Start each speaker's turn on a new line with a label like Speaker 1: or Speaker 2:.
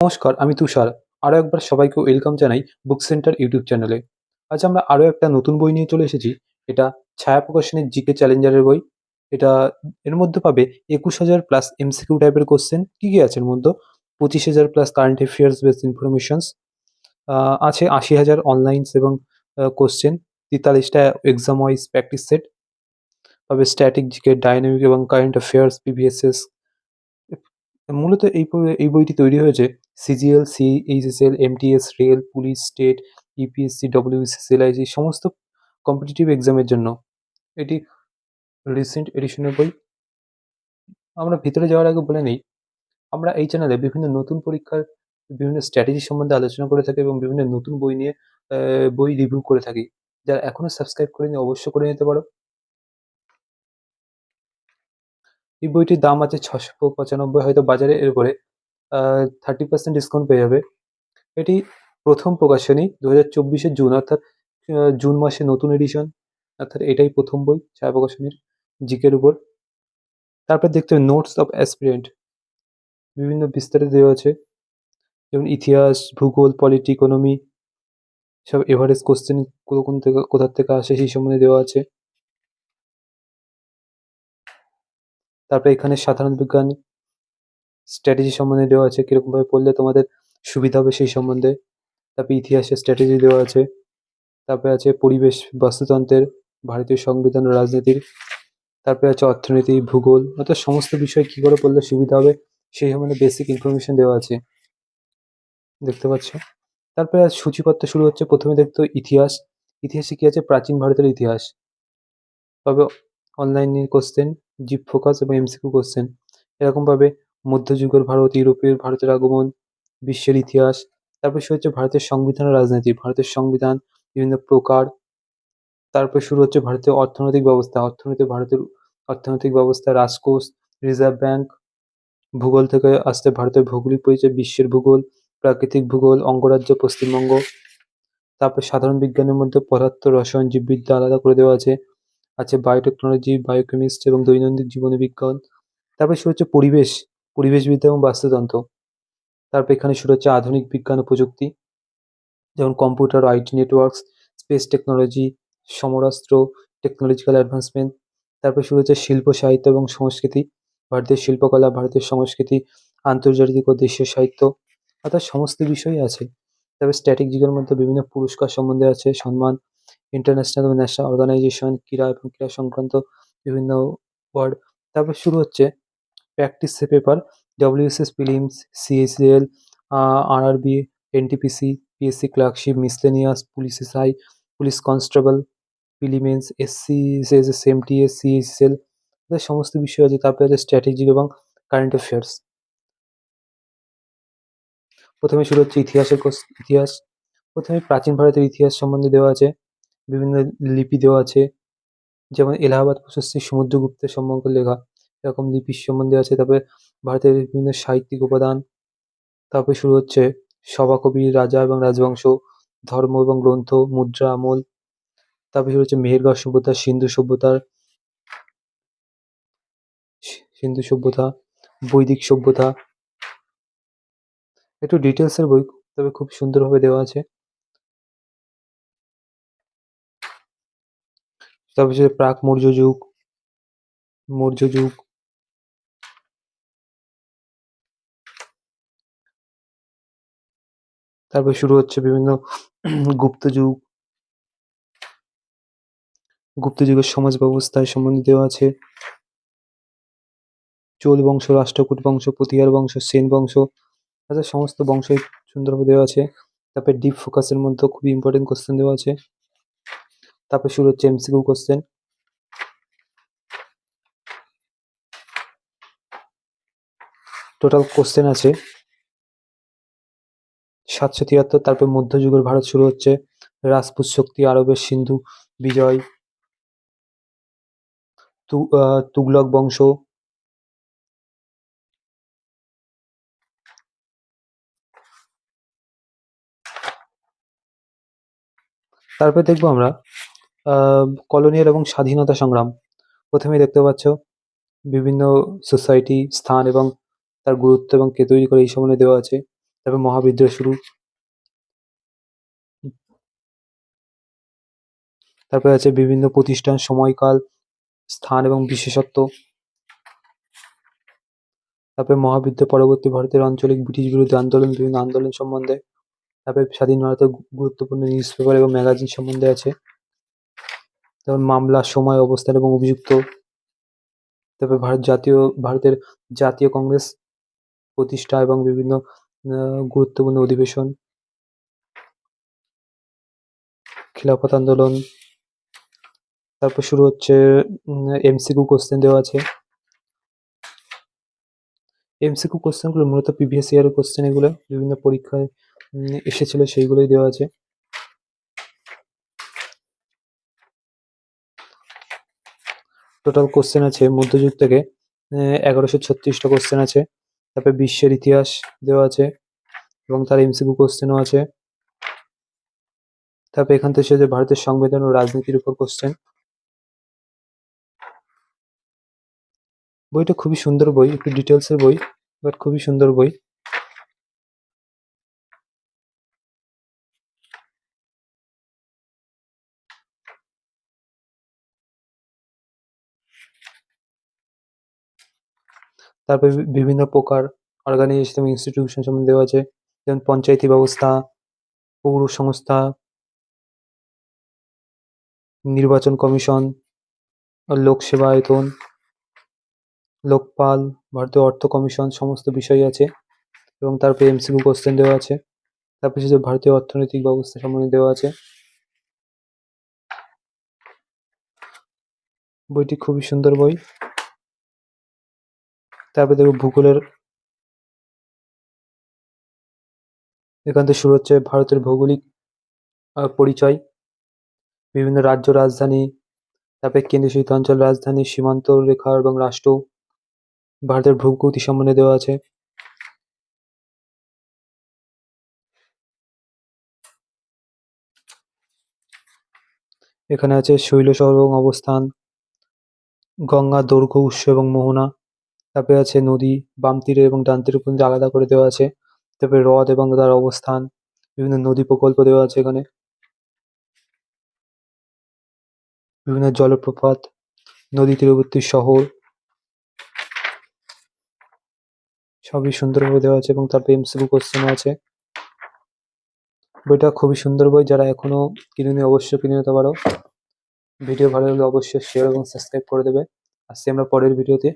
Speaker 1: নমস্কার, আমি তুষার। আরও একবার সবাইকে ওয়েলকাম জানাই বুক সেন্টার ইউটিউব চ্যানেলে। আজ আমরা আরও একটা নতুন বই নিয়ে চলে এসেছি। এটা ছায়া প্রকাশনের জিকে চ্যালেঞ্জারের বই। এটা এর মধ্যে পাবে ২১,০০০ প্লাস এমসিকিউ টাইপের কোশ্চেন। কী কী আছে এর মধ্যে? ২৫,০০০ plus current affairs based informations, আছে ৮০,০০০ অনলাইনস এবং কোশ্চেন, ৪৩টা এক্সাম ওয়াইজ প্র্যাকটিস সেট পাবে, স্ট্যাটিক জিকে, ডায়নামিক এবং কারেন্ট অ্যাফেয়ার্স, পিভিএসএস। মূলত এই বইটি তৈরি হয়েছে CGL, CHSL, MTS, rail, police, state, UPSC, WBCS, LIC competitive কম্পিটিটিভ এক্সামের জন্য। এটি রিসেন্ট এডিশনের বই। আমরা ভিতরে যাওয়ার আগে বলে নেই, আমরা এই চ্যানেলে বিভিন্ন নতুন পরীক্ষার বিভিন্ন স্ট্র্যাটেজি সম্বন্ধে আলোচনা করে থাকি এবং বিভিন্ন নতুন বই নিয়ে বই রিভিউ করে থাকি। যারা এখনো সাবস্ক্রাইব করেনি অবশ্যই করে নিতে পারো। এই বইটির দাম আছে ৬৯৫, হয়তো বাজারে এরপরে 30% ডিসকাউন্ট পেয়ে যাবে। এটি প্রথম প্রকাশনী ২০২৪-এর জুন, অর্থাৎ জুন মাসে নতুন এডিশন, অর্থাৎ এটাই প্রথম বই ছায়া প্রকাশনীর জিকের উপর। তারপর দেখতে হবে নোটস অফ অ্যাসপিরেন্ট, বিভিন্ন বিস্তারিত দেওয়া আছে, যেমন ইতিহাস, ভূগোল, পলিটি, ইকোনমি, সব এভারেজ কোশ্চেন কোন থেকে কোথা থেকে আসে সেই সম্বন্ধে দেওয়া আছে। তারপর এখানে সাধারণ বিজ্ঞান স্ট্র্যাটেজি সম্বন্ধে দেওয়া আছে, কীরকমভাবে পড়লে তোমাদের সুবিধা হবে সেই সম্বন্ধে। তারপর ইতিহাসের স্ট্র্যাটেজি দেওয়া আছে। তারপরে আছে পরিবেশ, বাস্তুতন্ত্রের, ভারতীয় সংবিধান ও রাজনীতির। তারপরে আছে অর্থনীতি, ভূগোল, অর্থাৎ সমস্ত বিষয় কী করে পড়লে সুবিধা হবে সেই সম্বন্ধে বেসিক ইনফরমেশন দেওয়া আছে, দেখতে পাচ্ছ। তারপরে আজ সূচিপত্র শুরু হচ্ছে। প্রথমে দেখতে হবে ইতিহাস। ইতিহাসে কী আছে? প্রাচীন ভারতের ইতিহাস। তবে অনলাইনে কোশ্চেন, জিপ ফোকাস এবং এমসিকিউ কোশ্চেন। এরকমভাবে মধ্যযুগের ভারত, ইউরোপের ভারতের আগমন, বিশ্বের ইতিহাস। তারপর শুরু হচ্ছে ভারতের সংবিধান ও রাজনীতি, ভারতের সংবিধান, বিভিন্ন প্রকার। তারপর শুরু হচ্ছে ভারতীয় অর্থনৈতিক ব্যবস্থা, ভারতের অর্থনৈতিক ব্যবস্থা, রাজকোষ, রিজার্ভ ব্যাঙ্ক। ভূগোল থেকে আসছে ভারতের ভৌগোলিক পরিচয়, বিশ্বের ভূগোল, প্রাকৃতিক ভূগোল, অঙ্গরাজ্য, পশ্চিমবঙ্গ। তারপর সাধারণ বিজ্ঞানের মধ্যে পদার্থ, রসায়ন, জীববিদ্যা আলাদা করে দেওয়া আছে। আছে বায়োটেকনোলজি, বায়োকেমিস্ট্রি এবং দৈনন্দিন জীবনী বিজ্ঞান। তারপর শুরু হচ্ছে পরিবেশবিদ্যা এবং বাস্তুতন্ত্র। তারপর এখানে শুরু হচ্ছে আধুনিক বিজ্ঞান ও প্রযুক্তি, যেমন computer, IT networks, space technology, সমরাস্ত্র, টেকনোলজিক্যাল অ্যাডভান্সমেন্ট। তারপর শুরু হচ্ছে শিল্প, সাহিত্য এবং সংস্কৃতি, ভারতীয় শিল্পকলা, ভারতীয় সংস্কৃতি, আন্তর্জাতিক ও দেশীয় সাহিত্য, অর্থাৎ সমস্ত বিষয়ই আছে। তারপর স্ট্যাটিক জিকের মধ্যে বিভিন্ন পুরস্কার সম্বন্ধে আছে, সম্মান, ইন্টারন্যাশনাল এবং ন্যাশনাল অর্গানাইজেশন, ক্রীড়া এবং ক্রীড়া সংক্রান্ত বিভিন্ন ওয়ার্ড। তারপর শুরু হচ্ছে practice paper, WBCS prelims, CACL, RRB, NTPC, PSC clerkship, miscellaneous, police SI, police constable, prelims, SC, CSS, MTS, CHSL, এদের সমস্ত বিষয় আছে। তারপরে আছে স্ট্র্যাটেজিক এবং কারেন্ট অ্যাফেয়ার্স। প্রথমে শুরু হচ্ছে ইতিহাস। প্রথমে প্রাচীন ভারতের ইতিহাস সম্বন্ধে দেওয়া আছে, বিভিন্ন লিপি দেওয়া আছে, যেমন এলাহাবাদ প্রশস্তি সমুদ্রগুপ্তের সম্পর্কে লেখা, এরকম লিপির সম্বন্ধে আছে। তারপরে ভারতের বিভিন্ন সাহিত্যিক উপাদান। তারপরে শুরু হচ্ছে সভাকবি, রাজা এবং রাজবংশ, ধর্ম এবং গ্রন্থ, মুদ্রা আমল। তারপরে শুরু হচ্ছে মেহেরগড় সভ্যতা, সিন্ধু সভ্যতা, বৈদিক সভ্যতা। একটু ডিটেলসের বই, তবে খুব সুন্দরভাবে দেওয়া আছে। তারপর হচ্ছে প্রাক মৌর্য যুগ। তারপর শুরু হচ্ছে বিভিন্ন গুপ্ত যুগ, গুপ্ত যুগের সমাজ ব্যবস্থায় সম্বন্ধে দেওয়া আছে। চোল বংশ, রাষ্ট্রকূট বংশ, প্রতিহার বংশ, সেন বংশ, অর্থাৎ সমস্ত বংশই সুন্দরভাবে দেওয়া আছে। তারপরে ডিপ ফোকাসের মধ্যে খুবই ইম্পর্টেন্ট কোশ্চেন দেওয়া আছে। তারপর শুরু হচ্ছে এমসিকিউ কোশ্চেন। টোটাল কোশ্চেন আছে ৭৭৩। তারপর মধ্যযুগের ভারত শুরু হচ্ছে, রাজপুত শক্তি, আরবের সিন্ধু বিজয়, তুগলক বংশ। তারপরে দেখবো আমরা কলোনিয়াল এবং স্বাধীনতা সংগ্রাম। প্রথমেই দেখতে পাচ্ছ বিভিন্ন সোসাইটি, স্থান এবং তার গুরুত্ব এবং কে তৈরি করে এই সম্বন্ধে দেওয়া আছে। তারপরে মহাবিদ্রোহ শুরু। তারপরে আছে বিভিন্ন প্রতিষ্ঠান, সময়কাল, স্থান এবং বিশেষত্ব। তারপরে মহাবিদ্রোহ পরবর্তী ভারতের আঞ্চলিক ব্রিটিশ বিরোধী আন্দোলন, বিভিন্ন আন্দোলন সম্বন্ধে। তারপরে স্বাধীন ভারতের গুরুত্বপূর্ণ নিউজ পেপার এবং ম্যাগাজিন সম্বন্ধে আছে। যেমন মামলা, সময়, অবস্থান এবং অভিযুক্ত। তারপরে ভারতের জাতীয় কংগ্রেস প্রতিষ্ঠা এবং বিভিন্ন গুরুত্বপূর্ণ অধিবেশন, খিলাফত আন্দোলন। তারপর শুরু হচ্ছে এমসিকিউ কোশ্চেন দেওয়া আছে। এমসিকিউ কোশ্চেনগুলো মূলত প্রিভিয়াস ইয়ারের কোশ্চেন, এগুলো বিভিন্ন পরীক্ষায় এসেছিল, সেইগুলোই দেওয়া আছে। টোটাল কোশ্চেন আছে মধ্যযুগ থেকে 1136টা কোশ্চেন আছে। তারপরে বিশ্বের ইতিহাস দেওয়া আছে এবং তার এমসিকিউ কোশ্চেনও আছে। তারপরে এখান থেকে যে ভারতের সংবিধান ও রাজনীতির উপর কোশ্চেন। বইটা খুবই সুন্দর বই, একটু ডিটেলসের বই, বাট খুবই সুন্দর বই। তারপরে বিভিন্ন প্রকার অর্গানাইজেশন এবং ইনস্টিটিউশন সম্বন্ধে দেওয়া আছে, যেমন পঞ্চায়েতি ব্যবস্থা, পৌর সংস্থা, নির্বাচন কমিশন, লোক সেবা আয়তন, লোকপাল, ভারতীয় অর্থ কমিশন, সমস্ত বিষয় আছে এবং তারপরে এমসিকিউ কোশ্চেন দেওয়া আছে। তারপরে যে ভারতীয় অর্থনৈতিক ব্যবস্থা সম্বন্ধে দেওয়া আছে। বইটি খুবই সুন্দর বই। তারপরে দেখো ভূগোলের, এখান থেকে শুরু হচ্ছে ভারতের ভৌগোলিক পরিচয়, বিভিন্ন রাজ্য রাজধানী, তারপরে কেন্দ্রশাসিত অঞ্চল, রাজধানী, সীমান্ত রেখা এবং রাষ্ট্র, ভারতের ভূগতি সম্বন্ধে দেওয়া আছে। এখানে আছে শৈলশহর এবং অবস্থান, গঙ্গা দৈর্ঘ্য, উৎস এবং মোহনা। তারপরে আছে নদী, বাম তীরে এবং ডান তীরে পর্যন্ত আলাদা করে দেওয়া আছে। তারপরে হ্রদ এবং তার অবস্থান, বিভিন্ন নদী প্রকল্প দেওয়া আছে এখানে, বিভিন্ন জলপ্রপাত, নদী তীরবর্তী শহর, সবই সুন্দরভাবে দেওয়া আছে এবং তারপরে এমসিকিউ কোশ্চেন আছে। বইটা খুবই সুন্দর বই, যারা এখনো কিনেনি অবশ্যই কিনে নিতে পারো। ভিডিও ভালো লাগলে অবশ্যই শেয়ার এবং সাবস্ক্রাইব করে দেবে। আসছি আমরা পরের ভিডিওতে।